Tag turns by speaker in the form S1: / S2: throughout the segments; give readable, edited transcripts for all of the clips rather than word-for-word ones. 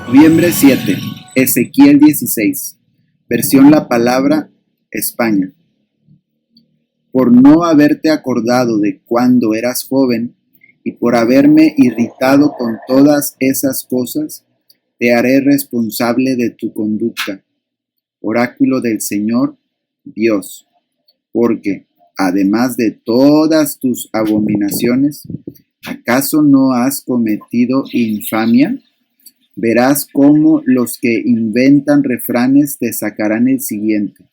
S1: Noviembre 7, Ezequiel 16, versión La Palabra, España. Por no haberte acordado de cuando eras joven y por haberme irritado con todas esas cosas, te haré responsable de tu conducta, oráculo del Señor Dios, porque, además de todas tus abominaciones, ¿acaso no has cometido infamia? Verás cómo los que inventan refranes te sacarán el siguiente: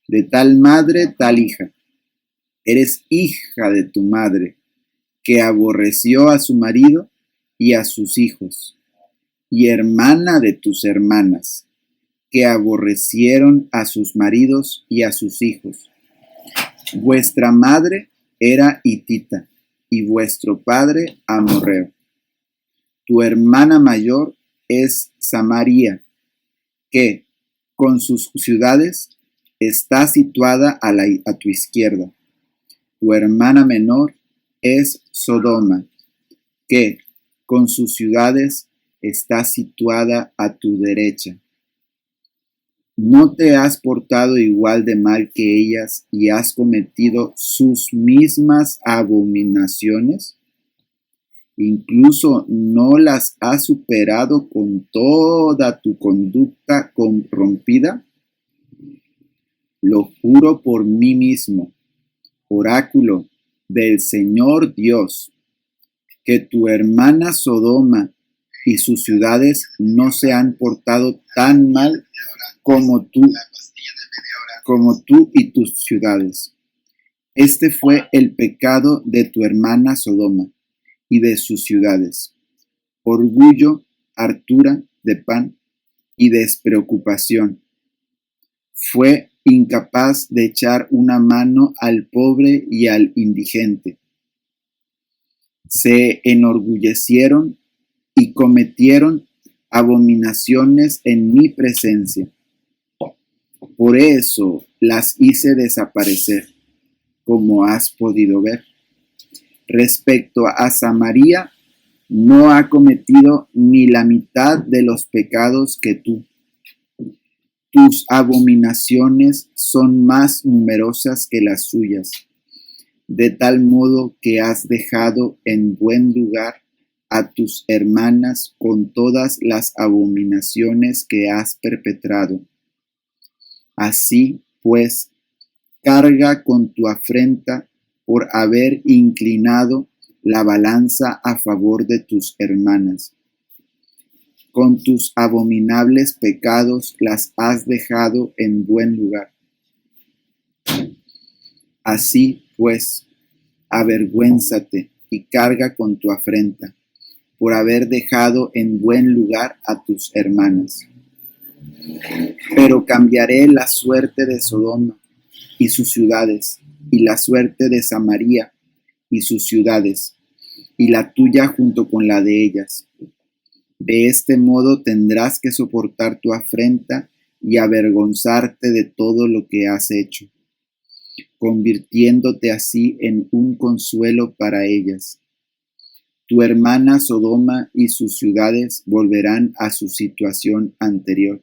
S1: de tal madre, tal hija. Eres hija de tu madre, que aborreció a su marido y a sus hijos, y hermana de tus hermanas, que aborrecieron a sus maridos y a sus hijos. Vuestra madre era hitita, y vuestro padre amorreo. Tu hermana mayor es Samaria, que, con sus ciudades, está situada a tu izquierda. Tu hermana menor es Sodoma, que, con sus ciudades, está situada a tu derecha. ¿No te has portado igual de mal que ellas y has cometido sus mismas abominaciones? Incluso no las has superado con toda tu conducta corrompida. Lo juro por mí mismo, oráculo del Señor Dios, que tu hermana Sodoma y sus ciudades no se han portado tan mal como tú y tus ciudades. Este fue el pecado de tu hermana Sodoma y de sus ciudades: orgullo, hartura de pan y despreocupación. Fue incapaz de echar una mano al pobre y al indigente. Se enorgullecieron y cometieron abominaciones en mi presencia. Por eso las hice desaparecer, como has podido ver. Respecto a Samaria, no ha cometido ni la mitad de los pecados que tú. Tus abominaciones son más numerosas que las suyas, de tal modo que has dejado en buen lugar a tus hermanas con todas las abominaciones que has perpetrado. Así pues, carga con tu afrenta por haber inclinado la balanza a favor de tus hermanas. Con tus abominables pecados las has dejado en buen lugar. Así pues, avergüénzate y carga con tu afrenta por haber dejado en buen lugar a tus hermanas. Pero cambiaré la suerte de Sodoma y sus ciudades, y la suerte de Samaria y sus ciudades, y la tuya junto con la de ellas. De este modo tendrás que soportar tu afrenta y avergonzarte de todo lo que has hecho, convirtiéndote así en un consuelo para ellas. Tu hermana Sodoma y sus ciudades volverán a su situación anterior.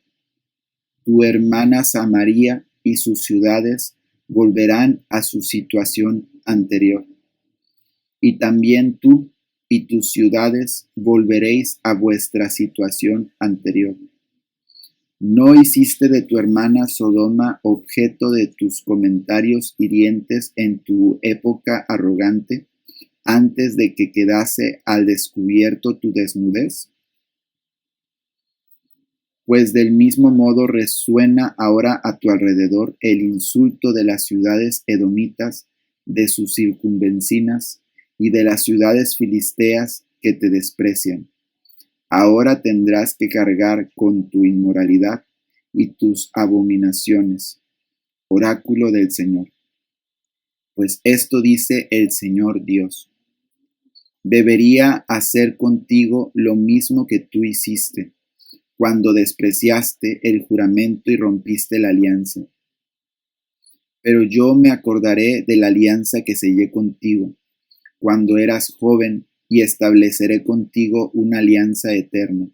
S1: Tu hermana Samaria y sus ciudades volverán a su situación anterior. Y también tú y tus ciudades volveréis a vuestra situación anterior. ¿No hiciste de tu hermana Sodoma objeto de tus comentarios hirientes en tu época arrogante, antes de que quedase al descubierto tu desnudez? Pues del mismo modo resuena ahora a tu alrededor el insulto de las ciudades edomitas, de sus circunvecinas y de las ciudades filisteas que te desprecian. Ahora tendrás que cargar con tu inmoralidad y tus abominaciones, oráculo del Señor. Pues esto dice el Señor Dios: debería hacer contigo lo mismo que tú hiciste cuando despreciaste el juramento y rompiste la alianza. Pero yo me acordaré de la alianza que sellé contigo cuando eras joven y estableceré contigo una alianza eterna.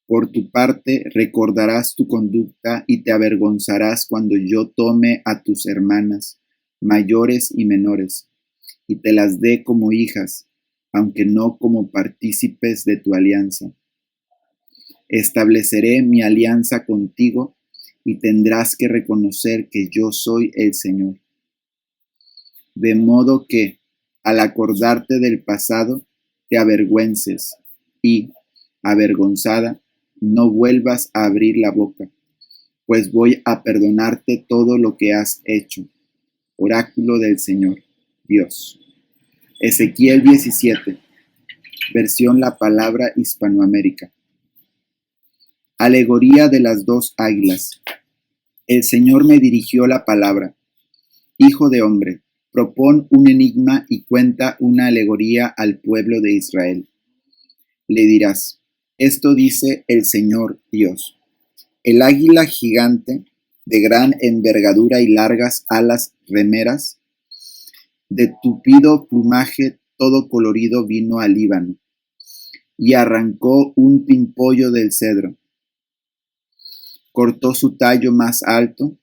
S1: Por tu parte, recordarás tu conducta y te avergonzarás cuando yo tome a tus hermanas, mayores y menores, y te las dé como hijas, aunque no como partícipes de tu alianza. Estableceré mi alianza contigo y tendrás que reconocer que yo soy el Señor. De modo que, al acordarte del pasado, te avergüences y, avergonzada, no vuelvas a abrir la boca, pues voy a perdonarte todo lo que has hecho. Oráculo del Señor, Dios. Ezequiel 17, versión La Palabra Hispanoamérica. Alegoría de las dos águilas. El Señor me dirigió la palabra. Hijo de hombre, propón un enigma y cuenta una alegoría al pueblo de Israel. Le dirás, esto dice el Señor Dios. El águila gigante, de gran envergadura y largas alas remeras, de tupido plumaje todo colorido, vino al Líbano y arrancó un pimpollo del cedro. Cortó su tallo más alto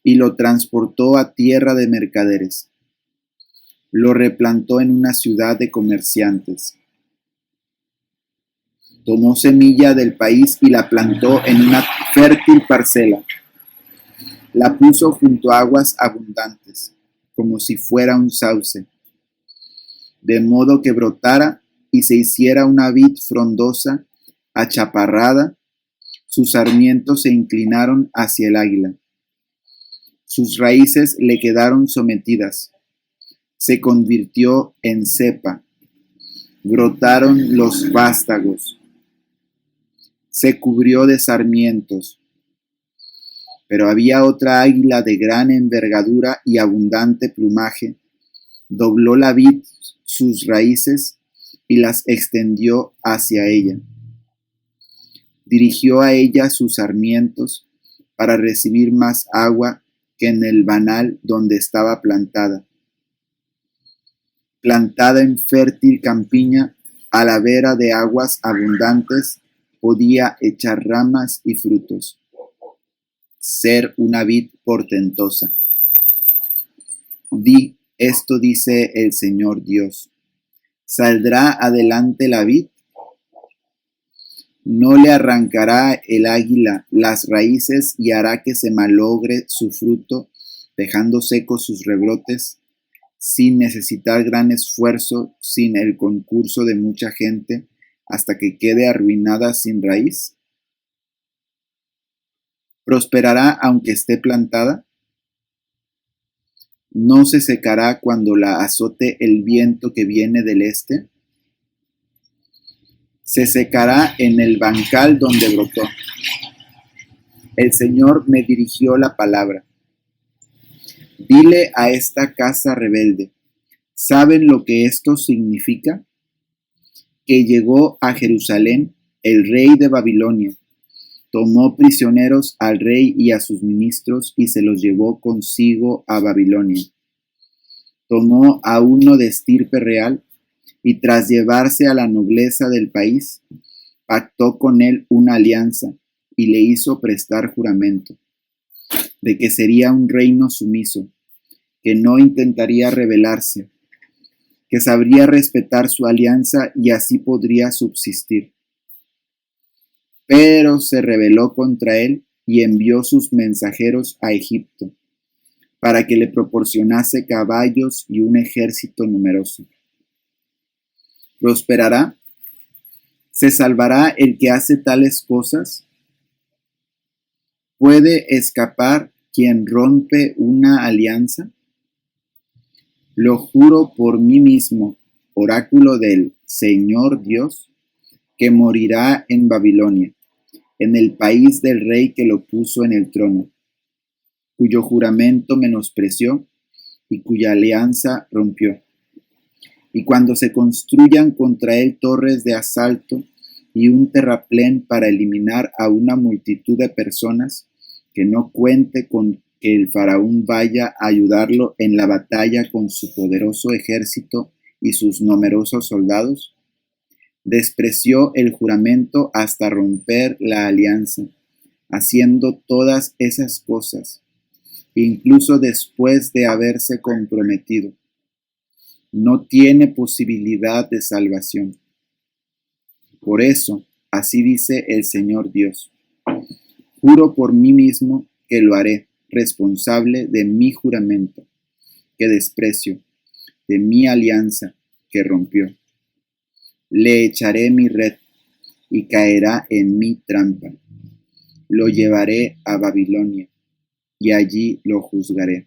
S1: y lo transportó a tierra de mercaderes. Lo replantó en una ciudad de comerciantes. Tomó semilla del país y la plantó en una fértil parcela. La puso junto a aguas abundantes, como si fuera un sauce, de modo que brotara y se hiciera una vid frondosa, achaparrada. Sus sarmientos se inclinaron hacia el águila. Sus raíces le quedaron sometidas. Se convirtió en cepa. Brotaron los vástagos. Se cubrió de sarmientos. Pero había otra águila de gran envergadura y abundante plumaje. Dobló la vid sus raíces y las extendió hacia ella. Dirigió a ella sus sarmientos para recibir más agua que en el banal donde estaba plantada. Plantada en fértil campiña, a la vera de aguas abundantes, podía echar ramas y frutos, ser una vid portentosa. Esto dice el Señor Dios. ¿Saldrá adelante la vid? ¿No le arrancará el águila las raíces y hará que se malogre su fruto, dejando secos sus rebrotes, sin necesitar gran esfuerzo, sin el concurso de mucha gente, hasta que quede arruinada sin raíz? ¿Prosperará aunque esté plantada? ¿No se secará cuando la azote el viento que viene del este? Se secará en el bancal donde brotó. El Señor me dirigió la palabra. Dile a esta casa rebelde, ¿saben lo que esto significa? Que llegó a Jerusalén el rey de Babilonia, tomó prisioneros al rey y a sus ministros y se los llevó consigo a Babilonia. Tomó a uno de estirpe real y tras llevarse a la nobleza del país, pactó con él una alianza y le hizo prestar juramento de que sería un reino sumiso, que no intentaría rebelarse, que sabría respetar su alianza y así podría subsistir. Pero se rebeló contra él y envió sus mensajeros a Egipto, para que le proporcionase caballos y un ejército numeroso. ¿Prosperará? ¿Se salvará el que hace tales cosas? ¿Puede escapar quien rompe una alianza? Lo juro por mí mismo, oráculo del Señor Dios, que morirá en Babilonia, en el país del rey que lo puso en el trono, cuyo juramento menospreció y cuya alianza rompió. Y cuando se construyan contra él torres de asalto y un terraplén para eliminar a una multitud de personas, que no cuente con que el faraón vaya a ayudarlo en la batalla con su poderoso ejército y sus numerosos soldados, Despreció el juramento hasta romper la alianza, haciendo todas esas cosas, incluso después de haberse comprometido. No tiene posibilidad de salvación. Por eso, así dice el Señor Dios: juro por mí mismo que lo haré responsable de mi juramento, que desprecio, de mi alianza que rompió. Le echaré mi red y caerá en mi trampa. Lo llevaré a Babilonia y allí lo juzgaré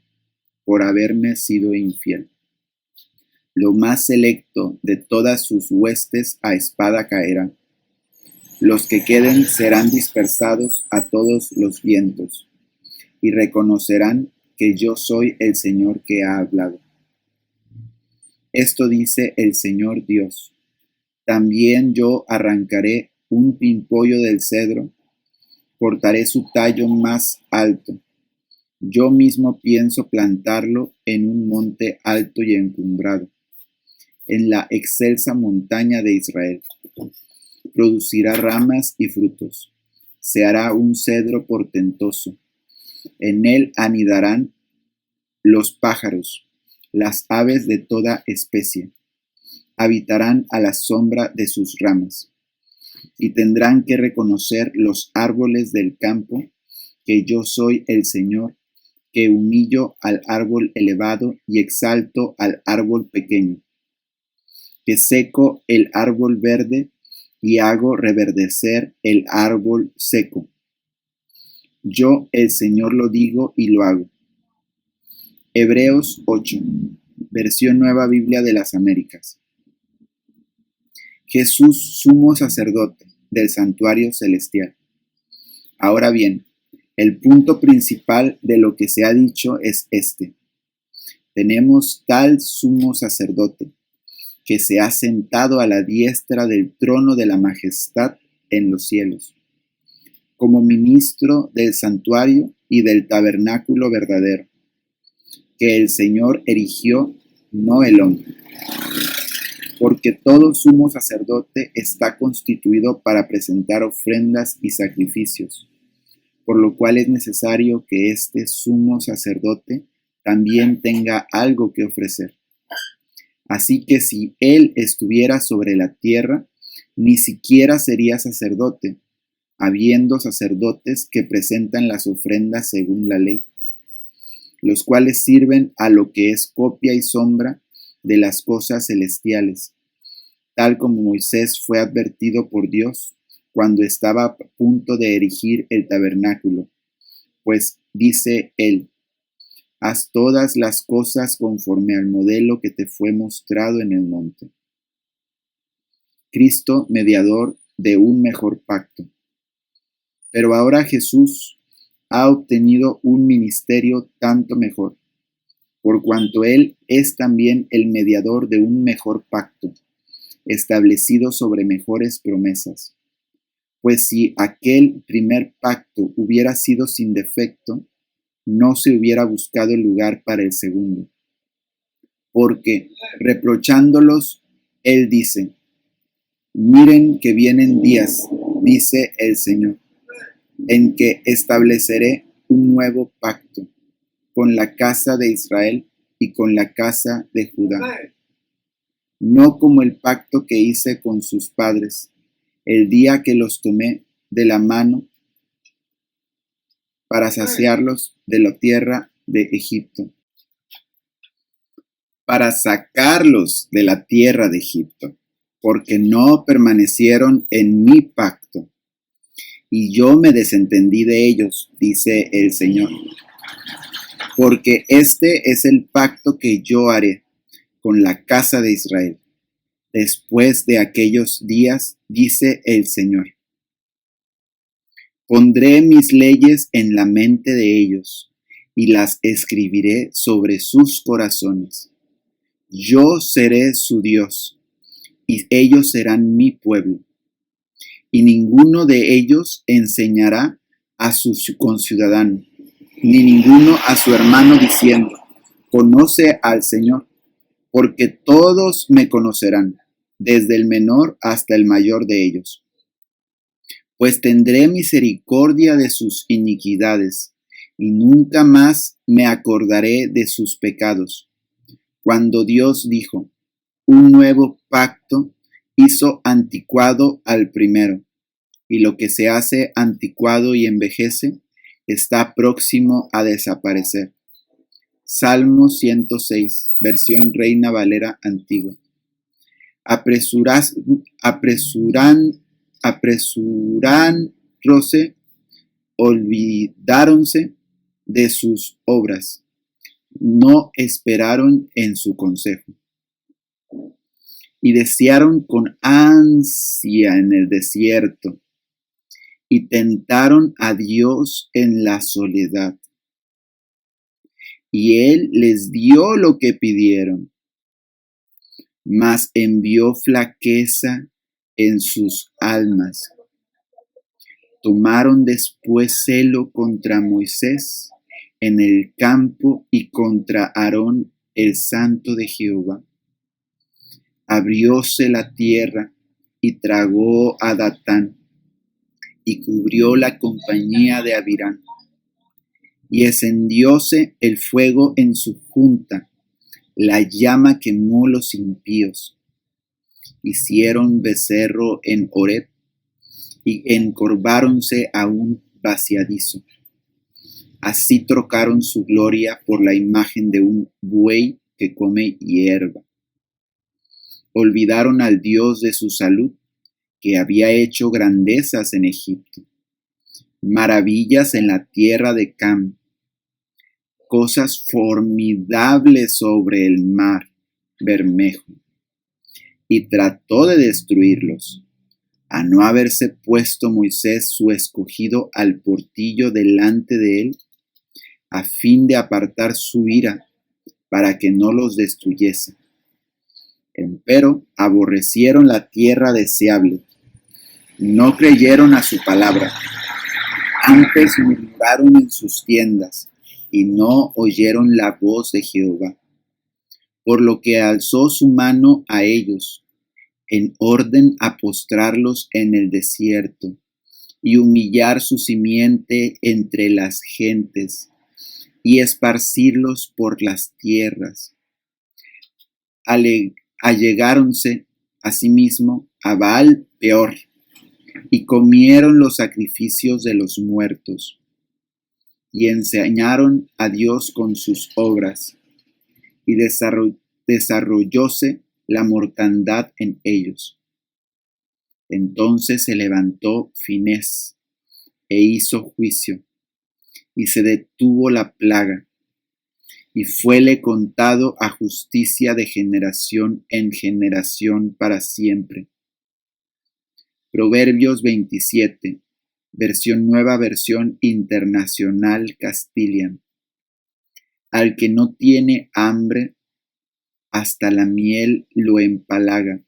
S1: por haberme sido infiel. Lo más selecto de todas sus huestes a espada caerá. Los que queden serán dispersados a todos los vientos y reconocerán que yo soy el Señor que ha hablado. Esto dice el Señor Dios: también yo arrancaré un pimpollo del cedro, cortaré su tallo más alto. Yo mismo pienso plantarlo en un monte alto y encumbrado, en la excelsa montaña de Israel. Producirá ramas y frutos. Se hará un cedro portentoso. En él anidarán los pájaros, las aves de toda especie. Habitarán a la sombra de sus ramas. Y tendrán que reconocer los árboles del campo que yo soy el Señor, que humillo al árbol elevado y exalto al árbol pequeño, que seco el árbol verde y hago reverdecer el árbol seco. Yo, el Señor, lo digo y lo hago. Hebreos 8, versión Nueva Biblia de las Américas. Jesús, sumo sacerdote del santuario celestial. Ahora bien, el punto principal de lo que se ha dicho es este: tenemos tal sumo sacerdote que se ha sentado a la diestra del trono de la majestad en los cielos, como ministro del santuario y del tabernáculo verdadero, que el Señor erigió, no el hombre. Porque todo sumo sacerdote está constituido para presentar ofrendas y sacrificios, por lo cual es necesario que este sumo sacerdote también tenga algo que ofrecer. Así que si él estuviera sobre la tierra, ni siquiera sería sacerdote, habiendo sacerdotes que presentan las ofrendas según la ley, los cuales sirven a lo que es copia y sombra de las cosas celestiales, tal como Moisés fue advertido por Dios cuando estaba a punto de erigir el tabernáculo, pues dice él: haz todas las cosas conforme al modelo que te fue mostrado en el monte. Cristo, mediador de un mejor pacto. Pero ahora Jesús ha obtenido un ministerio tanto mejor, por cuanto Él es también el mediador de un mejor pacto, establecido sobre mejores promesas. Pues si aquel primer pacto hubiera sido sin defecto, no se hubiera buscado lugar para el segundo. Porque, reprochándolos, Él dice: miren que vienen días, dice el Señor, en que estableceré un nuevo pacto con la casa de Israel y con la casa de Judá, no como el pacto que hice con sus padres el día que los tomé de la mano para saciarlos de la tierra de Egipto, para sacarlos de la tierra de Egipto, porque no permanecieron en mi pacto, y yo me desentendí de ellos, dice el Señor. Porque este es el pacto que yo haré con la casa de Israel después de aquellos días, dice el Señor. Pondré mis leyes en la mente de ellos y las escribiré sobre sus corazones. Yo seré su Dios y ellos serán mi pueblo. Y ninguno de ellos enseñará a su conciudadano, ni ninguno a su hermano diciendo: conoce al Señor, porque todos me conocerán, desde el menor hasta el mayor de ellos. Pues tendré misericordia de sus iniquidades, y nunca más me acordaré de sus pecados. Cuando Dios dijo, un nuevo pacto hizo anticuado al primero, y lo que se hace anticuado y envejece está próximo a desaparecer. Salmo 106, versión Reina Valera antigua. Apresuráronse, olvidáronse de sus obras, no esperaron en su consejo. Y desearon con ansia en el desierto, y tentaron a Dios en la soledad. Y Él les dio lo que pidieron, mas envió flaqueza en sus almas. Tomaron después celo contra Moisés en el campo y contra Aarón, el santo de Jehová. Abrióse la tierra y tragó a Datán, y cubrió la compañía de Abirán. Y encendióse el fuego en su junta, la llama quemó los impíos. Hicieron becerro en Horeb, y encorváronse a un vaciadizo. Así trocaron su gloria por la imagen de un buey que come hierba. Olvidaron al Dios de su salud, que había hecho grandezas en Egipto, maravillas en la tierra de Cam, cosas formidables sobre el mar Bermejo, y trató de destruirlos, a no haberse puesto Moisés su escogido al portillo delante de él, a fin de apartar su ira, para que no los destruyese. Empero aborrecieron la tierra deseable, no creyeron a su palabra, antes murmuraron en sus tiendas, y no oyeron la voz de Jehová. Por lo que alzó su mano a ellos, en orden a postrarlos en el desierto, y humillar su simiente entre las gentes, y esparcirlos por las tierras. Allegáronse asimismo a Baal Peor, y comieron los sacrificios de los muertos, y enseñaron a Dios con sus obras, y desarrollóse la mortandad en ellos. Entonces se levantó Finés, e hizo juicio, y se detuvo la plaga, y fuele contado a justicia de generación en generación para siempre. Proverbios 27, nueva versión internacional Castilian. Al que no tiene hambre, hasta la miel lo empalaga.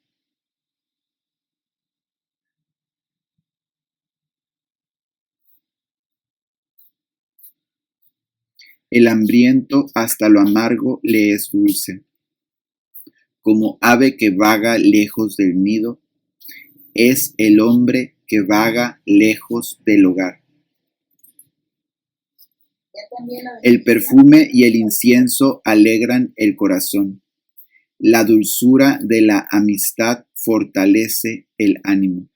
S1: El hambriento hasta lo amargo le es dulce. Como ave que vaga lejos del nido, es el hombre que vaga lejos del hogar. El perfume y el incienso alegran el corazón. La dulzura de la amistad fortalece el ánimo.